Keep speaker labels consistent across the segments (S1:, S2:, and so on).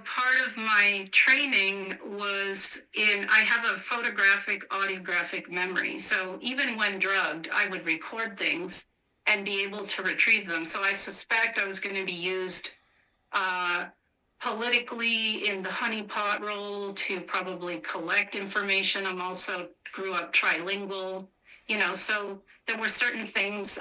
S1: part of my training was I have a photographic, audiographic memory. So even when drugged, I would record things and be able to retrieve them. So I suspect I was going to be used uh, politically in the honeypot role to probably collect information. I'm also grew up trilingual, so there were certain things,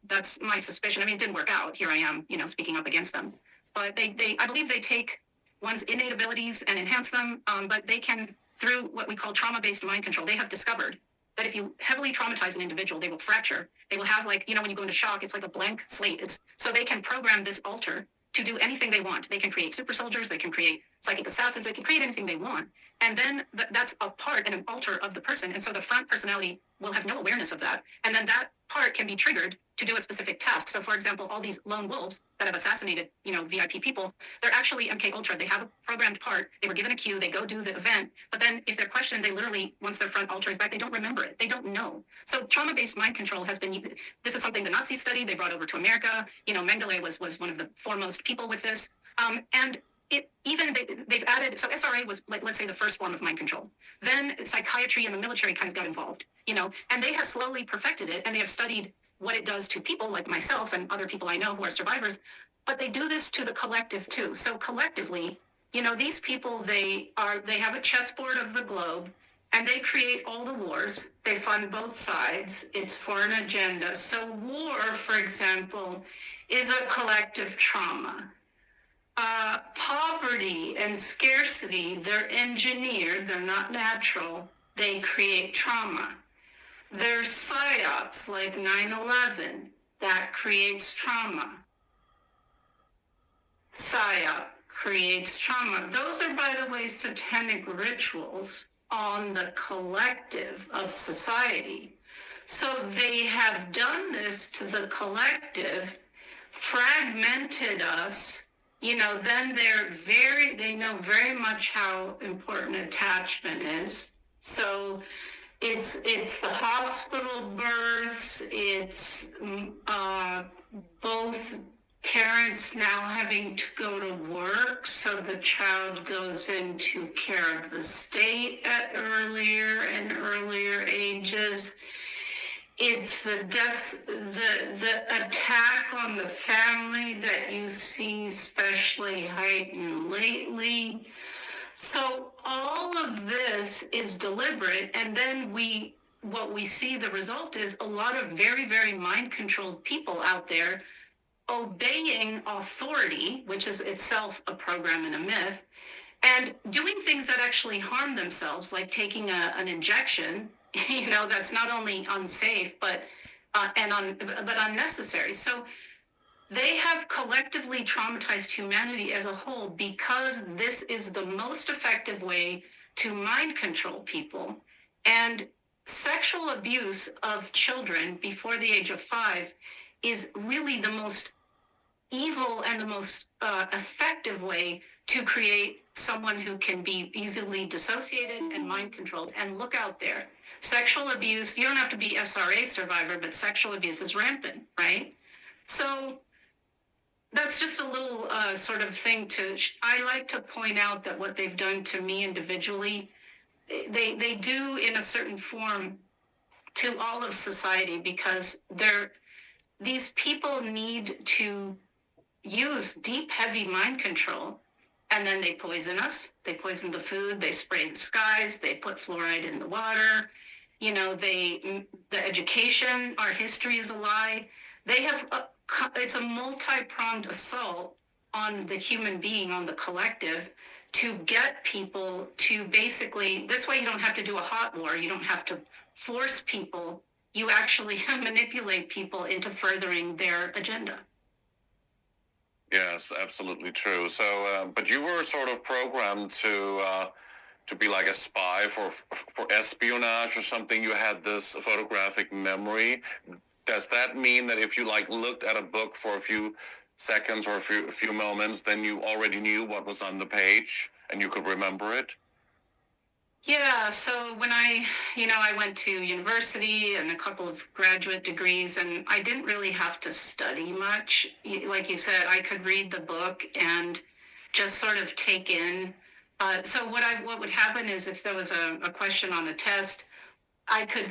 S1: that's my suspicion. I mean, it didn't work out. Here I am, speaking up against them. But I believe they take one's innate abilities and enhance them, but they can, through what we call trauma-based mind control, they have discovered that if you heavily traumatize an individual, they will fracture. They will have, like, when you go into shock, it's like a blank slate. So they can program this alter to do anything they want. They can create super soldiers, they can create psychic assassins, they can create anything they want. And then that's a part and an alter of the person. And so the front personality will have no awareness of that. And then that part can be triggered to do a specific task. So for example, all these lone wolves that have assassinated, VIP people, they're actually MK Ultra. They have a programmed part. They were given a cue. They go do the event. But then if they're questioned, they literally, once their front alter is back, they don't remember it. They don't know. So trauma-based mind control has been, this is something the Nazis studied. They brought over to America. Mengele was one of the foremost people with this. And they've added, so SRA was, like, let's say, the first form of mind control. Then psychiatry and the military kind of got involved, and they have slowly perfected it, and they have studied what it does to people like myself and other people I know who are survivors. But they do this to the collective too. So collectively, these people, they have a chessboard of the globe, and they create all the wars. They fund both sides. It's for an agenda. So war, for example, is a collective trauma. Poverty and scarcity, they're engineered, they're not natural. They create trauma. There's psyops like 9/11, that creates trauma. Psyop creates trauma. Those are, by the way, satanic rituals on the collective of society. So they have done this to the collective, fragmented us. Then they know very much how important attachment is. So it's the hospital births, it's both parents now having to go to work, so the child goes into care of the state at earlier and earlier ages. It's the attack on the family that you see especially heightened lately. So all of this is deliberate, and then what we see the result is a lot of very, very mind-controlled people out there obeying authority, which is itself a program and a myth, and doing things that actually harm themselves, like taking an injection, that's not only unsafe, but unnecessary. So they have collectively traumatized humanity as a whole because this is the most effective way to mind control people. And sexual abuse of children before the age of 5 is really the most evil and the most effective way to create someone who can be easily dissociated and mind controlled. And look out there. Sexual abuse, you don't have to be SRA survivor, but sexual abuse is rampant, right? So that's just a little sort of thing I like to point out that what they've done to me individually, they do in a certain form to all of society, because these people need to use deep, heavy mind control, and then they poison us. They poison the food, they spray the skies, they put fluoride in the water, the education, our history is a lie. They have it's a multi-pronged assault on the human being, on the collective, to get people to basically, this way you don't have to do a hot war, you don't have to force people, you actually manipulate people into furthering their agenda.
S2: Yes, absolutely true. So, but you were sort of programmed to be like a spy for espionage or something. You had this photographic memory. Does that mean that if you looked at a book for a few seconds or a few moments, then you already knew what was on the page and you could remember it?
S1: Yeah, so when I went to university and a couple of graduate degrees, and I didn't really have to study much. Like you said, I could read the book and just sort of take in. So what would happen is if there was a question on a test, I could